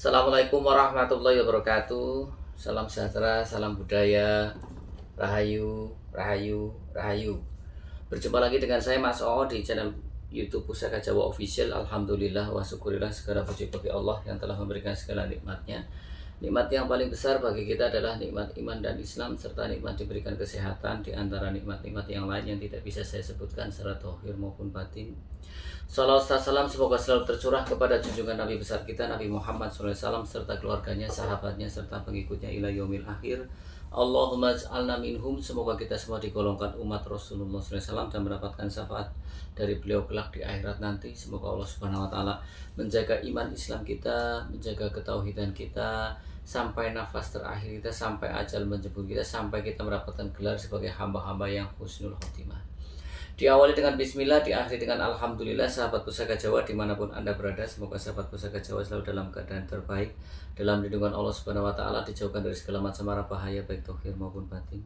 Assalamualaikum warahmatullahi wabarakatuh. Salam sejahtera, salam budaya, rahayu, rahayu, rahayu. Berjumpa lagi dengan saya Mas Oo di channel YouTube Pusaka Jawa Official. Alhamdulillah wa syukurillah, segala puji bagi Allah yang telah memberikan segala nikmatnya. Nikmat yang paling besar bagi kita adalah nikmat iman dan Islam, serta nikmat diberikan kesehatan, di antara nikmat-nikmat yang lain yang tidak bisa saya sebutkan secara zahir maupun batin. Salawat dan salam semoga selalu tercurah kepada junjungan Nabi besar kita Nabi Muhammad SAW, serta keluarganya, sahabatnya, serta pengikutnya ila yaumil akhir. Allahumma ij'alna minhum, semoga kita semua digolongkan umat Rasulullah SAW dan mendapatkan syafaat dari beliau kelak di akhirat nanti. Semoga Allah Subhanahu wa taala menjaga iman Islam kita, menjaga ketauhidan kita sampai nafas terakhir kita, sampai ajal menjemput kita, sampai kita mendapatkan gelar sebagai hamba-hamba yang husnul khotimah. Diawali dengan bismillah, diakhiri dengan alhamdulillah. Sahabat Pusaka Jawa dimanapun Anda berada, semoga sahabat Pusaka Jawa selalu dalam keadaan terbaik, dalam lindungan Allah Subhanahu wa taala, dijauhkan dari segala macam mara bahaya baik zahir maupun batin.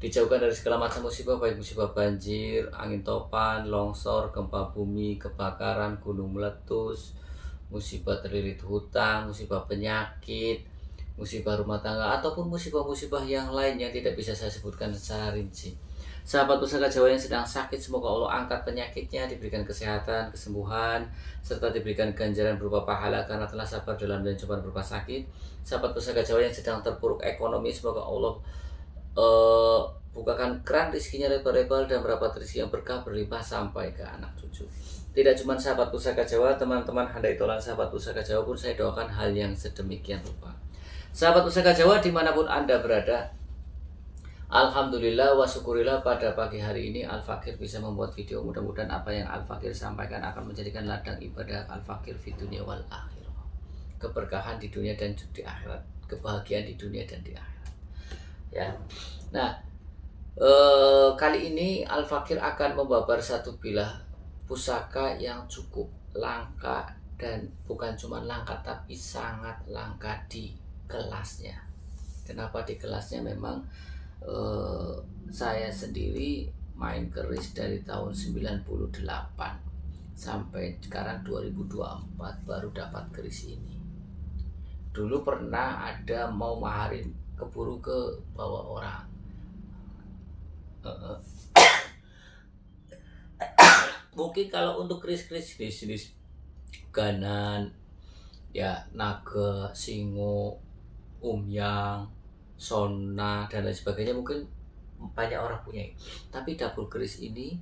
Dijauhkan dari segala macam musibah, baik musibah banjir, angin topan, longsor, gempa bumi, kebakaran, gunung meletus, musibah terlilit hutang, musibah penyakit, musibah rumah tangga, ataupun musibah-musibah yang lain yang tidak bisa saya sebutkan secara rinci. Sahabat Pusaka Jawa yang sedang sakit, semoga Allah angkat penyakitnya, diberikan kesehatan, kesembuhan, serta diberikan ganjaran berupa pahala karena telah sabar dalam dan cobaan berupa sakit. Sahabat Pusaka Jawa yang sedang terpuruk ekonomi, semoga Allah bukakan keran rezekinya lebar-lebar dan mendapat rezeki yang berkah berlimpah sampai ke anak cucu. Tidak cuma sahabat Pusaka Jawa, teman-teman handai tolan sahabat Pusaka Jawa pun saya doakan hal yang sedemikian rupa. Sahabat Pusaka Jawa dimanapun Anda berada, alhamdulillah wa syukurillah, pada pagi hari ini Al-Fakir bisa membuat video. Mudah-mudahan apa yang Al-Fakir sampaikan akan menjadikan ladang ibadah Al-Fakir di dunia wal akhirah. Keberkahan di dunia dan di akhirat, kebahagiaan di dunia dan di akhirat. Ya. Nah, kali ini Al-Fakir akan membabar satu bilah pusaka yang cukup langka, dan bukan cuma langka tapi sangat langka di kelasnya. Kenapa di kelasnya? Memang saya sendiri main keris dari tahun 98 sampai sekarang 2024 baru dapat keris ini. Dulu pernah ada mau maharin, keburu ke bawah orang. Mungkin kalau untuk keris-keris jenis ganan, ya naga, singo, umyang, sona dan lain sebagainya, mungkin banyak orang punya. Tapi dapur keris ini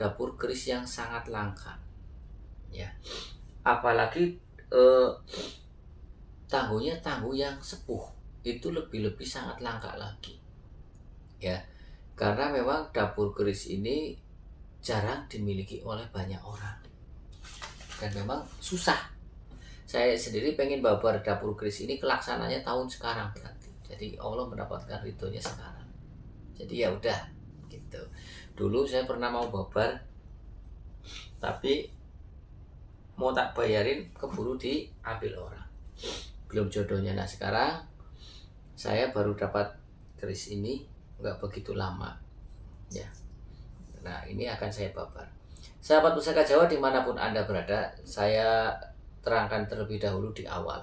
dapur keris yang sangat langka, ya. Apalagi tangguhnya tangguh yang sepuh, itu lebih sangat langka lagi, ya. Karena memang dapur keris ini jarang dimiliki oleh banyak orang dan memang susah. Saya sendiri pengen babar dapur keris ini, kelaksananya tahun sekarang nanti. Jadi Allah mendapatkan ridhonya sekarang. Jadi ya udah gitu. Dulu saya pernah mau babar, tapi mau tak bayarin keburu diambil orang. Belum jodohnya. Nah sekarang saya baru dapat keris ini, nggak begitu lama, ya. Nah ini akan saya babar. Sahabat Pusaka Jawa dimanapun Anda berada, saya terangkan terlebih dahulu di awal,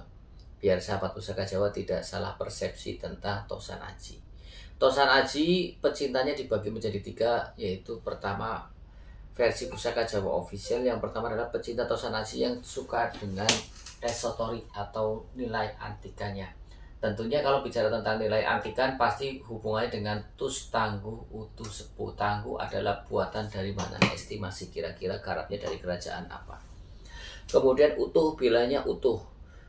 biar sahabat Pusaka Jawa tidak salah persepsi tentang Tosan Aji. Tosan Aji pecintanya dibagi menjadi 3, yaitu pertama versi Pusaka Jawa Official. Yang pertama adalah pecinta Tosan Aji yang suka dengan esoterik atau nilai antikanya. Tentunya kalau bicara tentang nilai antikan pasti hubungannya dengan tus, tangguh, utuh, sepuh. Tangguh adalah buatan dari mana, estimasi kira-kira garapnya dari kerajaan apa. Kemudian utuh, bilanya utuh.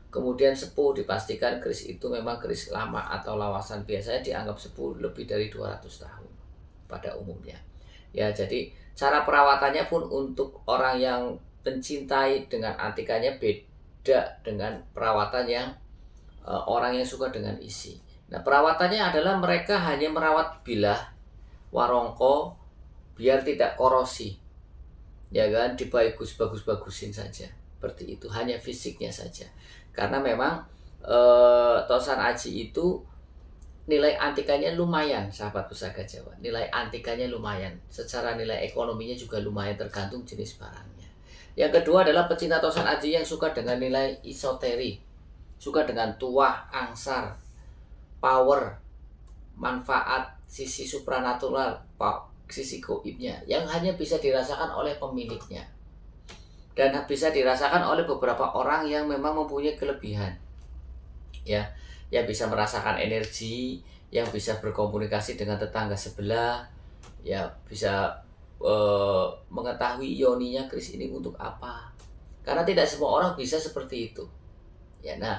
Kemudian sepuh, dipastikan keris itu memang keris lama atau lawasan. Biasanya dianggap sepuh lebih dari 200 tahun pada umumnya. Ya, jadi cara perawatannya pun untuk orang yang mencintai dengan antikannya beda dengan perawatan yang orang yang suka dengan isi. Nah, perawatannya adalah mereka hanya merawat bilah, warongko, biar tidak korosi. Ya kan, bagusin saja. Seperti itu, hanya fisiknya saja. Karena memang Tosan Aji itu nilai antikannya lumayan, sahabat Pusaka Jawa. Nilai antikannya lumayan. Secara nilai ekonominya juga lumayan, tergantung jenis barangnya. Yang kedua adalah pecinta Tosan Aji yang suka dengan nilai esoterik. suka dengan tuah, angsar, power, manfaat, sisi supranatural, sisi goibnya yang hanya bisa dirasakan oleh pemiliknya dan bisa dirasakan oleh beberapa orang yang memang mempunyai kelebihan, ya, yang bisa merasakan energi, yang bisa berkomunikasi dengan tetangga sebelah, ya, bisa mengetahui yoninya keris ini untuk apa, karena tidak semua orang bisa seperti itu, ya. Nah,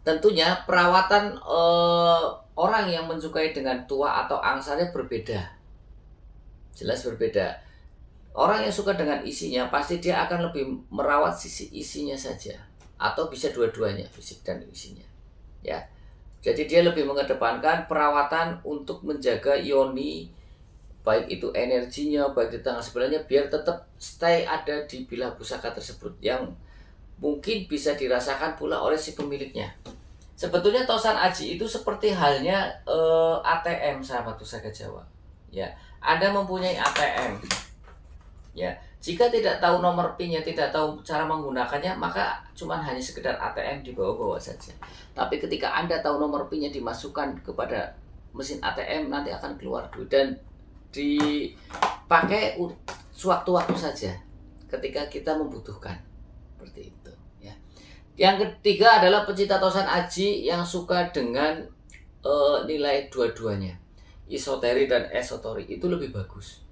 tentunya perawatan orang yang mensukai dengan tua atau angsarnya berbeda, jelas berbeda. Orang yang suka dengan isinya pasti dia akan lebih merawat sisi isinya saja, atau bisa dua-duanya, fisik dan isinya, ya. Jadi dia lebih mengedepankan perawatan untuk menjaga yoni, baik itu energinya, baik di tengah sebelahnya, biar tetap stay ada di bilah pusaka tersebut, yang mungkin bisa dirasakan pula oleh si pemiliknya. Sebetulnya tosan aji itu seperti halnya ATM, sahabat pusaka Jawa, ya. Anda mempunyai ATM, ya. Jika tidak tahu nomor PIN-nya, tidak tahu cara menggunakannya, maka cuman hanya sekedar ATM dibawa-bawa saja. Tapi ketika Anda tahu nomor PIN-nya, dimasukkan kepada mesin ATM, nanti akan keluar duit dan dipakai sewaktu-waktu saja ketika kita membutuhkan, seperti itu, ya. Yang ketiga adalah pecinta tosan aji yang suka dengan nilai dua-duanya, esoteri dan esotori, itu lebih bagus,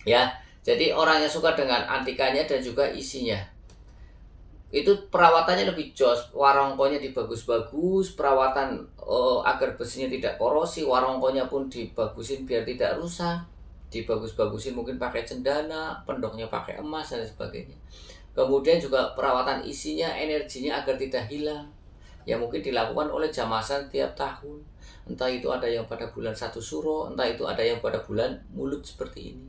ya. Jadi orang yang suka dengan antikanya dan juga isinya, itu perawatannya lebih jos, warongkonya dibagus-bagus, perawatan agar besinya tidak korosi, warongkonya pun dibagusin biar tidak rusak, dibagus-bagusin, mungkin pakai cendana, pendoknya pakai emas dan sebagainya. Kemudian juga perawatan isinya, energinya agar tidak hilang, yang mungkin dilakukan oleh jamasan tiap tahun, entah itu ada yang pada bulan 1 Suro, entah itu ada yang pada bulan Mulut seperti ini,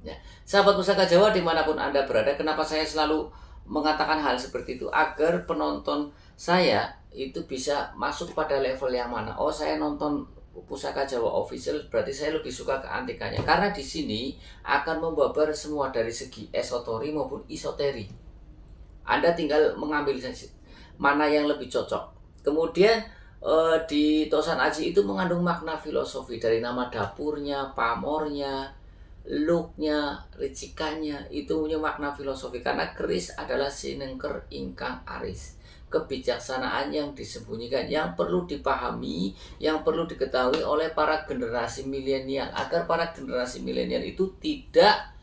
ya. Sahabat Pusaka Jawa dimanapun Anda berada, kenapa saya selalu mengatakan hal seperti itu? Agar penonton saya itu bisa masuk pada level yang mana. Oh, saya nonton Pusaka Jawa official, berarti saya lebih suka ke antikanya, karena di sini akan membabar semua dari segi esotori maupun isoteri. Anda tinggal mengambil mana yang lebih cocok. Kemudian di tosan aji itu mengandung makna filosofi, dari nama dapurnya, pamornya, looknya, ricikannya, itu punya makna filosofi, karena keris adalah sinengker ingkang aris, kebijaksanaan yang disembunyikan, yang perlu dipahami, yang perlu diketahui oleh para generasi milenial, agar para generasi milenial itu tidak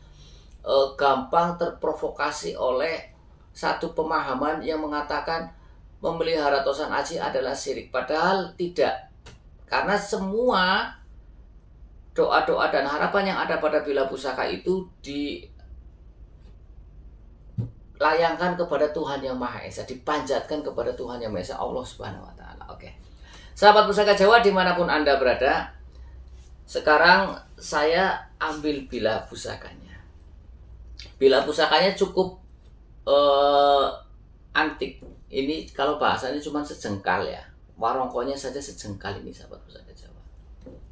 gampang terprovokasi oleh satu pemahaman yang mengatakan memelihara tosan aji adalah syirik, padahal tidak, karena semua doa-doa dan harapan yang ada pada bilah pusaka itu dilayangkan kepada Tuhan Yang Maha Esa, dipanjatkan kepada Tuhan Yang Maha Esa, Allah Subhanahu wa Ta'ala. Oke, sahabat Pusaka Jawa dimanapun Anda berada, sekarang saya ambil bilah pusakanya. Bilah pusakanya cukup antik. Ini kalau bahasanya cuma sejengkal, ya. Warongkonya saja sejengkal ini, sahabat Pusaka Jawa,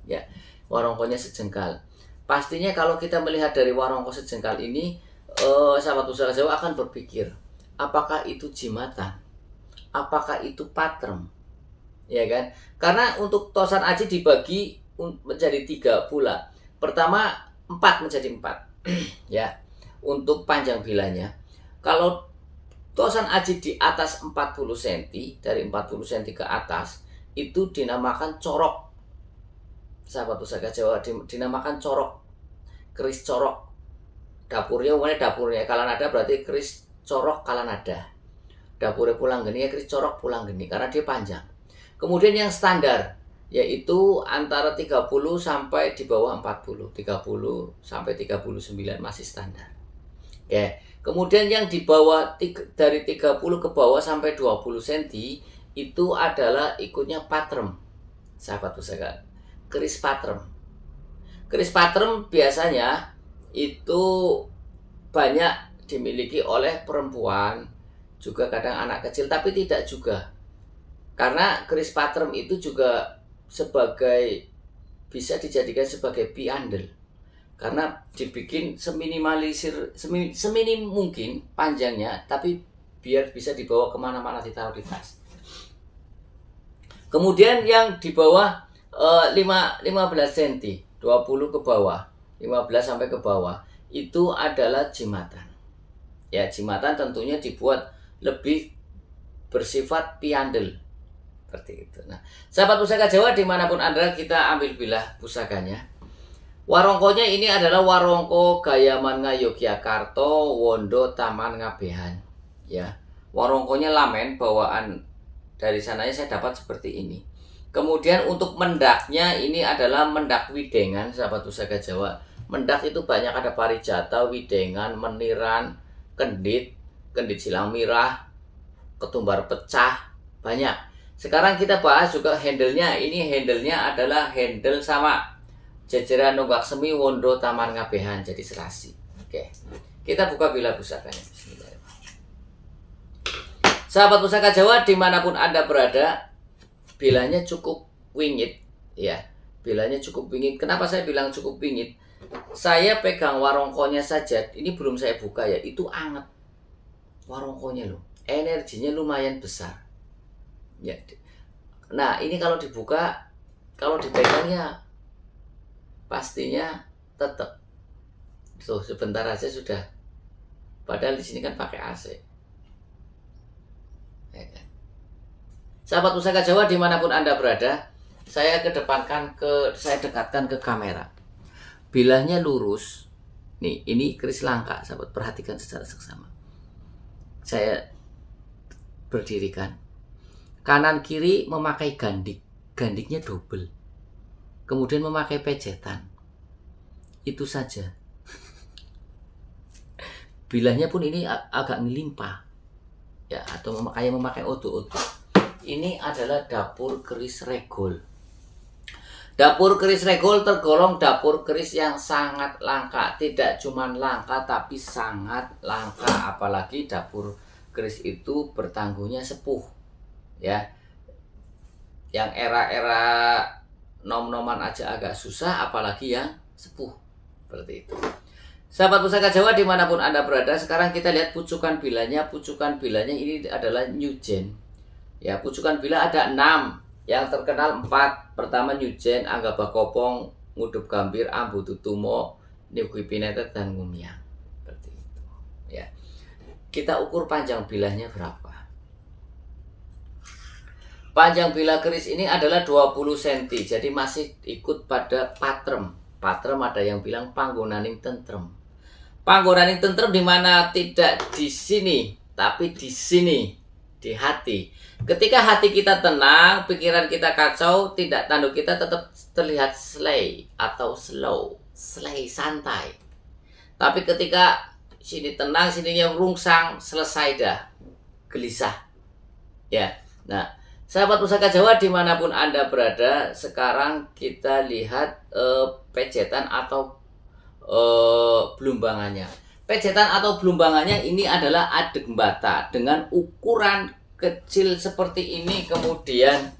ya. Warongkonya sejengkal. Pastinya kalau kita melihat dari warongko sejengkal ini, sahabat Pusaka Jawa akan berpikir, apakah itu jimatan? Apakah itu patrem? Ya kan? Karena untuk tosan aji dibagi menjadi 3 pula. Pertama 4 menjadi 4. Ya. Untuk panjang bilahnya. Kalau tosan aji di atas 40 cm, dari 40 cm ke atas, itu dinamakan corok. Sahabat Pusaka Jawa dinamakan corok, keris corok. Dapurnya umumnya dapurnya kalanada, berarti keris corok kalanada. Dapurnya pulang geni, ya keris corok pulang geni, karena dia panjang. Kemudian yang standar yaitu antara 30 sampai di bawah 40, 30 sampai 39 masih standar. Ya. Kemudian yang di bawah dari 30 ke bawah sampai 20 cm itu adalah ikutnya patrem. Sahabat Pusaka, keris patrem. Keris patrem biasanya itu banyak dimiliki oleh perempuan, juga kadang anak kecil, tapi tidak juga. Karena keris patrem itu juga sebagai, bisa dijadikan sebagai piandel. Karena dibikin seminim mungkin panjangnya, tapi biar bisa dibawa kemana-mana, ditaruh di tas. Kemudian yang di bawah 15 cm, 20 ke bawah, 15 sampai ke bawah, itu adalah jimatan. Ya, jimatan tentunya dibuat lebih bersifat piandel seperti itu. Nah, sahabat pusaka Jawa dimanapun Anda, kita ambil bilah pusakanya. Warongkonya ini adalah warongko Gayaman Ngayogyakarta Wondo Taman Ngabehan. Ya, warongkonya lamen bawaan dari sananya saya dapat seperti ini. Kemudian untuk mendaknya ini adalah mendak widengan, sahabat pusaka Jawa. Mendak itu banyak, ada parijata, widengan, meniran, kendit, kendit silang mirah, ketumbar pecah, banyak. Sekarang kita bahas juga handle-nya. Ini handle-nya adalah handle sama Jajaran Nunggak Semi Wondo Taman Ngabehan, jadi serasi. Oke, kita buka bilah pusakanya. Bismillahirrahmanirrahim. Sahabat pusaka Jawa dimanapun Anda berada, bilahnya cukup wingit, ya. Bilahnya cukup wingit. Kenapa saya bilang cukup wingit? Saya pegang warongkonya saja, ini belum saya buka ya, itu anget warongkonya loh, energinya lumayan besar. Ya. Nah ini kalau dibuka, kalau dipegangnya pastinya tetap. Tuh sebentar aja sudah. Padahal di sini kan pakai AC. Ya kan? Sahabat pusaka Jawa dimanapun Anda berada, saya dekatkan ke kamera. Bilahnya lurus. Nih, ini keris langka, sahabat, perhatikan secara seksama. Saya berdirikan. Kanan kiri memakai gandik. Gandiknya double. Kemudian memakai pejetan. Itu saja. Bilahnya pun ini agak ngelimpah. Ya, atau memakai odo-odo. Ini adalah dapur keris regol. Dapur keris regol tergolong dapur keris yang sangat langka. Tidak cuma langka tapi sangat langka. Apalagi dapur keris itu bertangguhnya sepuh. Ya. Yang era-era nom-noman aja agak susah, apalagi yang sepuh. Seperti itu. Sahabat pusaka Jawa dimanapun Anda berada, sekarang kita lihat pucukan bilahnya. Pucukan bilahnya ini adalah Newgen. Ya, pucukan bilah ada 6. Yang terkenal 4. Pertama Newgen, Anggaba Kopong, Ngudup Gambir, Ambu Tutumo, Niugi Pinetet, dan Ngumiang. Seperti itu. Ya. Kita ukur panjang bilahnya berapa. Panjang bilah keris ini adalah 20 cm. Jadi masih ikut pada patrem. Patrem ada yang bilang panggonaning tentrem. Panggonaning tentrem dimana tidak di sini, tapi di sini, di hati. Ketika hati kita tenang, pikiran kita kacau, tindak tanduk kita tetap terlihat slay atau slow, slay santai. Tapi ketika sini tenang, sininya rungsang, selesai dah, gelisah. Ya, nah, sahabat pusaka Jawa dimanapun Anda berada, sekarang kita lihat pejetan atau belumbangannya. Pejetan atau belumbangannya ini adalah adeg bata dengan ukuran kecil seperti ini, kemudian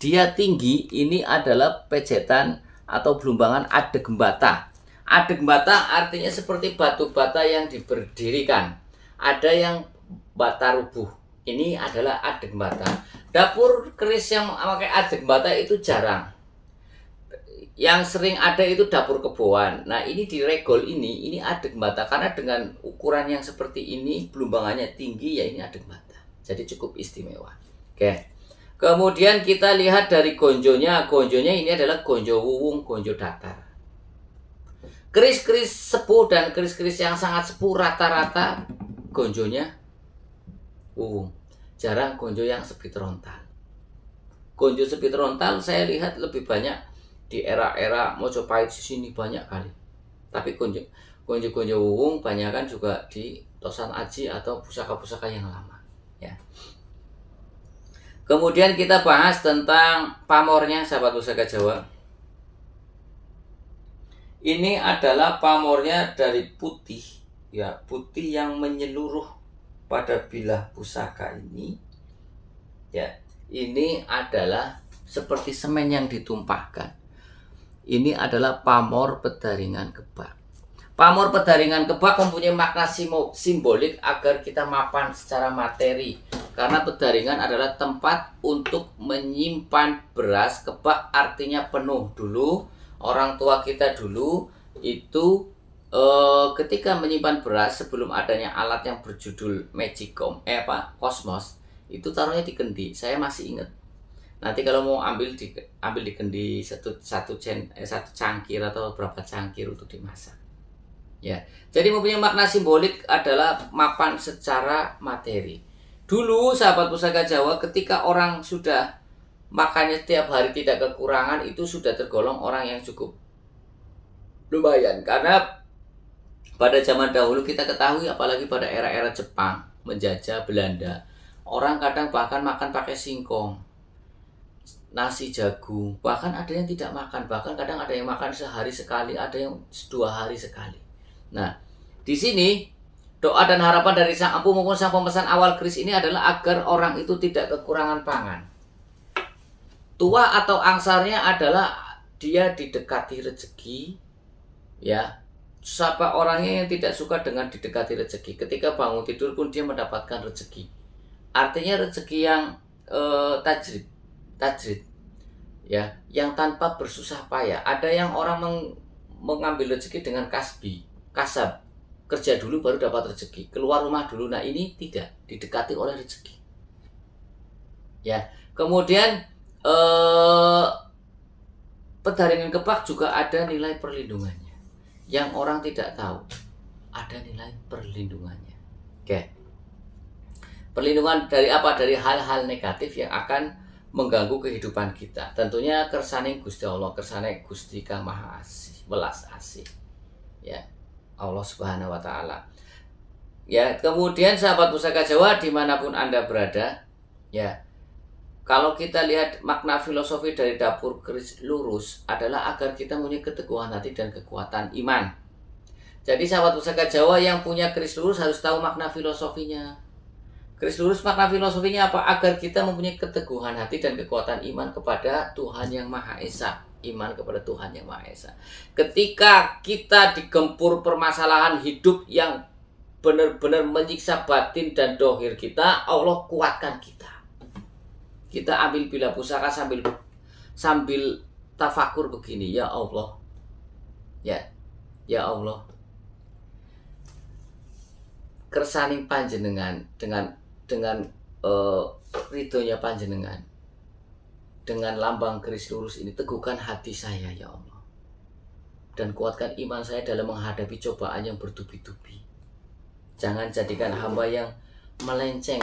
dia tinggi. Ini adalah pejetan atau belumbangan adeg bata. Adeg bata artinya seperti batu bata yang diberdirikan. Ada yang bata rubuh. Ini adalah adeg bata. Dapur keris yang memakai adeg bata itu jarang. Yang sering ada itu dapur keboan. Nah ini di regol ini adeg bata. Karena dengan ukuran yang seperti ini, belumbangannya tinggi, ya ini adeg bata. Jadi cukup istimewa. Oke. Kemudian kita lihat dari gonjonya. Gonjonya ini adalah gonjo wuwung, gonjo datar. Keris-keris sepuh dan keris-keris yang sangat sepuh rata-rata gonjonya wuwung. Jarang gonjo yang sepit rontal. Gonjo sepit rontal saya lihat lebih banyak di era-era Mojopahit sini banyak kali. Tapi gonjo wuwung banyakan juga di Tosan Aji atau pusaka-pusaka yang lama. Ya. Kemudian kita bahas tentang pamornya, sahabat pusaka Jawa. Ini adalah pamornya dari putih, ya, putih yang menyeluruh pada bilah pusaka ini. Ya, ini adalah seperti semen yang ditumpahkan. Ini adalah pamor Pedaringan Gebak. Pamor Pedaringan Kebak mempunyai makna simbolik agar kita mapan secara materi. Karena pedaringan adalah tempat untuk menyimpan beras. Kebak artinya penuh. Dulu orang tua kita dulu itu ketika menyimpan beras sebelum adanya alat yang berjudul Magicom, Cosmos, itu taruhnya di kendi. Saya masih ingat. Nanti kalau mau ambil di kendi satu cangkir atau berapa cangkir untuk dimasak. Ya, jadi mempunyai makna simbolik adalah mapan secara materi. Dulu sahabat Pusaka Jawa, ketika orang sudah makannya setiap hari tidak kekurangan, itu sudah tergolong orang yang cukup lumayan. Karena pada zaman dahulu kita ketahui, apalagi pada era-era Jepang menjajah Belanda, orang kadang bahkan makan pakai singkong, nasi jagung, bahkan ada yang tidak makan, bahkan kadang ada yang makan sehari sekali, ada yang 2 hari sekali. Nah, di sini doa dan harapan dari Sang Empu maupun Sang Pemesan awal keris ini adalah agar orang itu tidak kekurangan pangan. Tua atau angsarnya adalah dia didekati rezeki, ya. Siapa orangnya yang tidak suka dengan didekati rezeki? Ketika bangun tidur pun dia mendapatkan rezeki. Artinya rezeki yang tajrid, ya, yang tanpa bersusah payah. Ada yang orang mengambil rezeki dengan kasab, kerja dulu baru dapat rezeki, keluar rumah dulu. Nah, ini tidak, didekati oleh rezeki. Ya, kemudian Pedaringan Kebak juga ada nilai perlindungannya yang orang tidak tahu. Ada nilai perlindungannya. Oke. Perlindungan dari apa? Dari hal-hal negatif yang akan mengganggu kehidupan kita. Tentunya kersane Gusti Allah, kersane Gusti Kang Maha Asih, welas asih. Ya, Allah Subhanahu wa Ta'ala. Ya, kemudian sahabat Pusaka Jawa dimanapun Anda berada, ya, kalau kita lihat makna filosofi dari dapur keris lurus adalah agar kita mempunyai keteguhan hati dan kekuatan iman. Jadi sahabat Pusaka Jawa yang punya keris lurus harus tahu makna filosofinya. Keris lurus makna filosofinya apa? Agar kita mempunyai keteguhan hati dan kekuatan iman kepada Tuhan Yang Maha Esa. Iman kepada Tuhan Yang Maha Esa. Ketika kita digempur permasalahan hidup yang benar-benar menyiksa batin dan dohir kita, Allah kuatkan kita. Kita ambil bila pusaka sambil tafakur begini, ya Allah, ya Allah, kersaning panjenengan dengan ridhonya panjenengan, dengan lambang keris lurus ini teguhkan hati saya ya Allah, dan kuatkan iman saya dalam menghadapi cobaan yang bertubi-tubi. Jangan jadikan hamba yang melenceng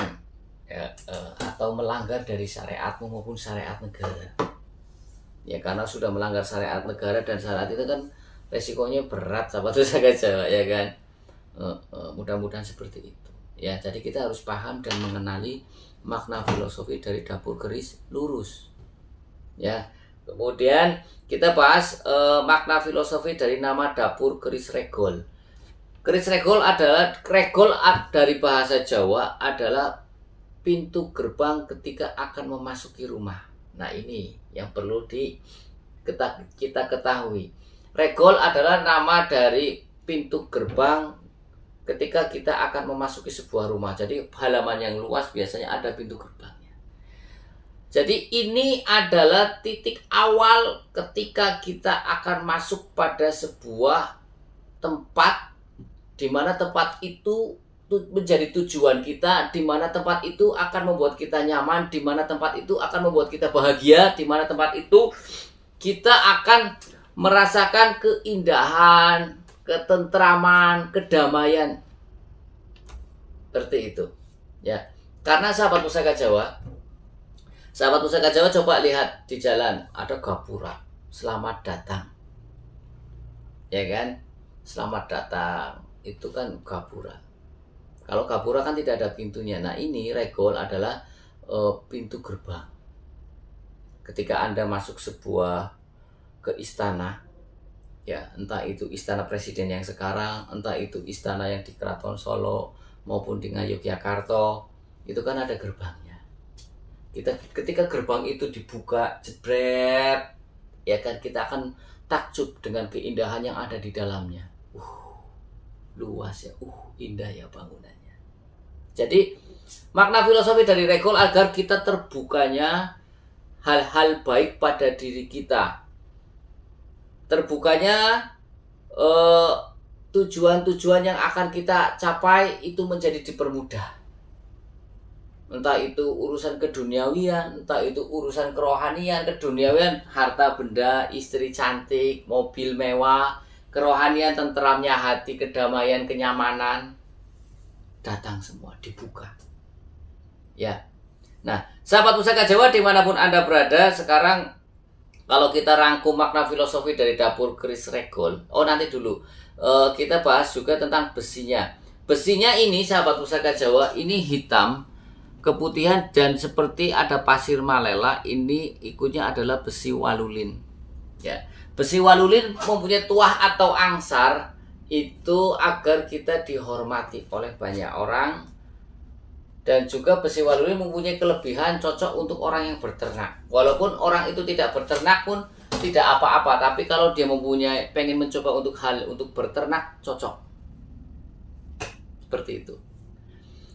atau melanggar dari syariatmu maupun syariat negara. Ya, karena sudah melanggar syariat negara dan syariat itu kan resikonya berat, sahabat Pusaka Jawa, ya kan. Mudah-mudahan seperti itu. Ya, jadi kita harus paham dan mengenali makna filosofi dari dapur keris lurus. Ya, kemudian kita bahas makna filosofi dari nama dapur keris regol. Keris regol dari bahasa Jawa adalah pintu gerbang ketika akan memasuki rumah. Nah, ini yang perlu kita ketahui. Regol adalah nama dari pintu gerbang ketika kita akan memasuki sebuah rumah. Jadi halaman yang luas biasanya ada pintu gerbangnya. Jadi ini adalah titik awal ketika kita akan masuk pada sebuah tempat, di mana tempat itu menjadi tujuan kita, di mana tempat itu akan membuat kita nyaman, di mana tempat itu akan membuat kita bahagia, di mana tempat itu kita akan merasakan keindahan, ketentraman, kedamaian. Seperti itu. Ya. Karena sahabat Pusaka Jawa coba lihat di jalan ada gapura, selamat datang. Ya kan? Selamat datang. Itu kan gapura. Kalau gapura kan tidak ada pintunya. Nah, ini regol adalah pintu gerbang. Ketika Anda masuk ke istana, ya, entah itu istana presiden yang sekarang, entah itu istana yang di Keraton Solo maupun di Yogyakarta, itu kan ada gerbangnya. Ketika gerbang itu dibuka, jebret, ya kan, kita akan takjub dengan keindahan yang ada di dalamnya. luas ya, indah ya bangunannya. Jadi makna filosofi dari regol agar kita terbukanya hal-hal baik pada diri kita, terbukanya tujuan-tujuan yang akan kita capai itu menjadi dipermudah. Entah itu urusan keduniawian, entah itu urusan kerohanian. Keduniawian, harta benda, istri cantik, mobil mewah. Kerohanian, tenteramnya hati, kedamaian, kenyamanan, datang semua, dibuka. Ya. Nah, sahabat Pusaka Jawa dimanapun Anda berada, sekarang kalau kita rangkum makna filosofi dari dapur keris regol. Nanti dulu kita bahas juga tentang besinya. Besinya ini, sahabat Pusaka Jawa, ini hitam, keputihan, dan seperti ada pasir malela. Ini ikutnya adalah besi walulin. Ya, besi walulin mempunyai tuah atau angsar itu agar kita dihormati oleh banyak orang. Dan juga besi walulin mempunyai kelebihan cocok untuk orang yang berternak. Walaupun orang itu tidak berternak pun tidak apa-apa, tapi kalau dia pengen mencoba untuk berternak, cocok. Seperti itu.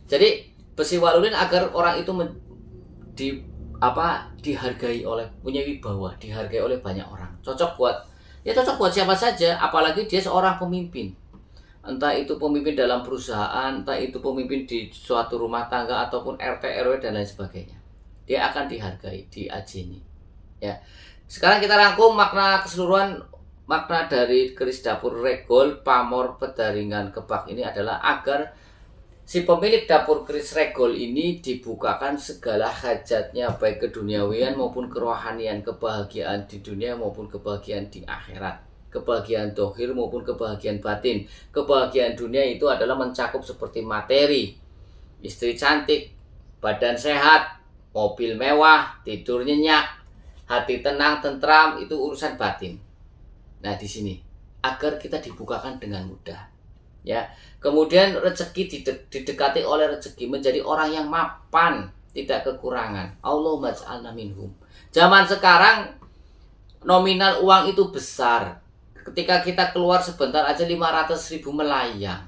Jadi besi walulin agar orang itu dihargai oleh, punya wibawa, dihargai oleh banyak orang. Cocok buat siapa saja, apalagi dia seorang pemimpin. Entah itu pemimpin dalam perusahaan, entah itu pemimpin di suatu rumah tangga ataupun RT RW dan lain sebagainya. Dia akan dihargai, diajeni. Ya. Sekarang kita rangkum makna keseluruhan, makna dari keris dapur regol pamor pedaringan kebak ini adalah agar si pemilik dapur keris regol ini dibukakan segala hajatnya, baik keduniawian maupun kerohanian, kebahagiaan di dunia maupun kebahagiaan di akhirat, kebahagiaan dohir maupun kebahagiaan batin. Kebahagiaan dunia itu adalah mencakup seperti materi, istri cantik, badan sehat, mobil mewah, tidur nyenyak, hati tenang, tentram, itu urusan batin. Nah, di sini agar kita dibukakan dengan mudah. Ya, kemudian rezeki didekati oleh rezeki, menjadi orang yang mapan, tidak kekurangan. Allahumma ja'alna minhum. Zaman sekarang nominal uang itu besar. Ketika kita keluar sebentar aja 500.000 melayang.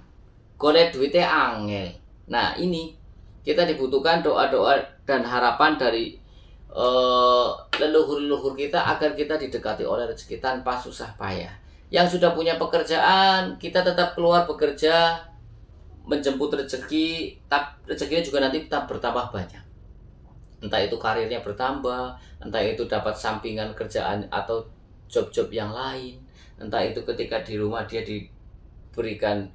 Golek duitnya angel. Nah, ini kita dibutuhkan doa-doa dan harapan dari leluhur-leluhur kita agar kita didekati oleh rezeki tanpa susah payah. Yang sudah punya pekerjaan, kita tetap keluar bekerja, menjemput rezeki, rezekinya juga nanti tetap bertambah banyak. Entah itu karirnya bertambah, entah itu dapat sampingan kerjaan atau job-job yang lain, entah itu ketika di rumah dia diberikan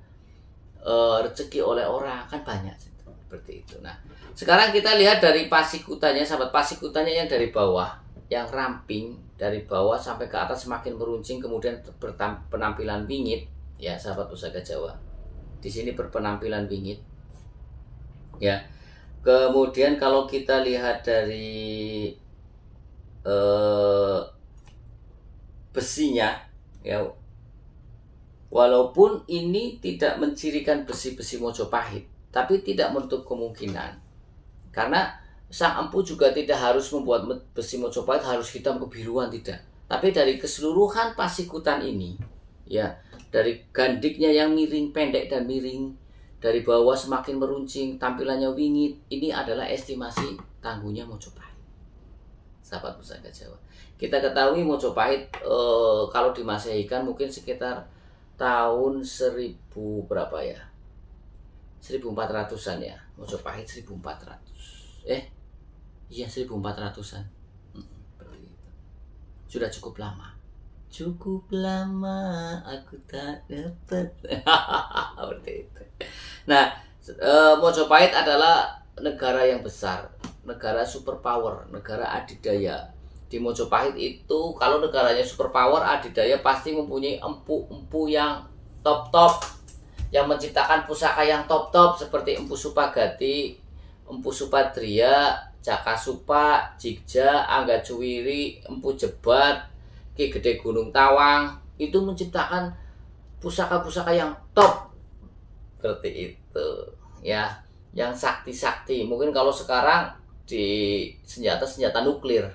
rezeki oleh orang, kan banyak seperti itu. Nah, sekarang kita lihat dari pasikutannya, sahabat, pasikutannya yang dari bawah, yang ramping dari bawah sampai ke atas semakin meruncing, kemudian penampilan wingit, ya sahabat Pusaka Jawa. Di sini berpenampilan wingit. Ya. Kemudian kalau kita lihat dari besinya, ya, walaupun ini tidak mencirikan besi-besi Mojopahit, tapi tidak menutup kemungkinan, karena sang empu juga tidak harus membuat besi Mojopahit harus hitam kebiruan, tidak. Tapi dari keseluruhan pasikutan ini, ya, dari gandiknya yang miring, pendek dan miring, dari bawah semakin meruncing, tampilannya wingit, ini adalah estimasi tangguhnya Mojopahit. Sahabat Pusaka Jawa, kita ketahui Mojopahit kalau dimasehikan mungkin sekitar tahun 1000 berapa ya? 1400-an ya. Mojopahit 1400. Iya 1400-an. Sudah cukup lama. Cukup lama aku tak dapat. Seperti itu. Nah, Mojopahit adalah negara yang besar, negara superpower, negara adidaya. Di Mojopahit itu kalau negaranya superpower, adidaya, pasti mempunyai empu-empu yang top-top, yang menciptakan pusaka yang top-top seperti Empu Supagati, Empu Supadria, Jakasupa, Jigja, Anggacuwiri, Empu Jebat, Ki Gede Gunung Tawang. Itu menciptakan pusaka-pusaka yang top seperti itu, ya, yang sakti-sakti. Mungkin kalau sekarang di senjata nuklir,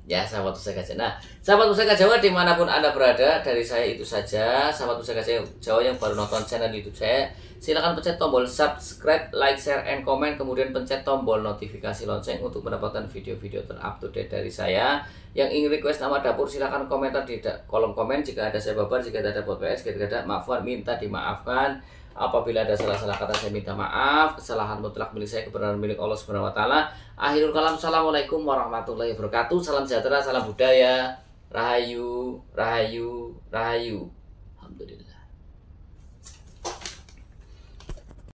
Ya, sahabat Pustaka Jawa. Nah, sahabat Pustaka Jawa dimanapun Anda berada, dari saya itu saja. Sahabat Pustaka Jawa yang baru nonton channel YouTube saya, silakan pencet tombol subscribe, like, share, and comment. Kemudian pencet tombol notifikasi lonceng untuk mendapatkan video-video terupdate dari saya. Yang ingin request nama dapur, silakan komentar di kolom komen. Jika ada saya babar, jika ada podcast, jika ada maafkan, minta dimaafkan. Apabila ada salah-salah kata, saya minta maaf. Kesalahan mutlak milik saya, kebenaran milik Allah Subhanahu wa taala. Akhirul kalam, assalamualaikum warahmatullahi wabarakatuh. Salam sejahtera, salam budaya. Rahayu, rahayu, rahayu.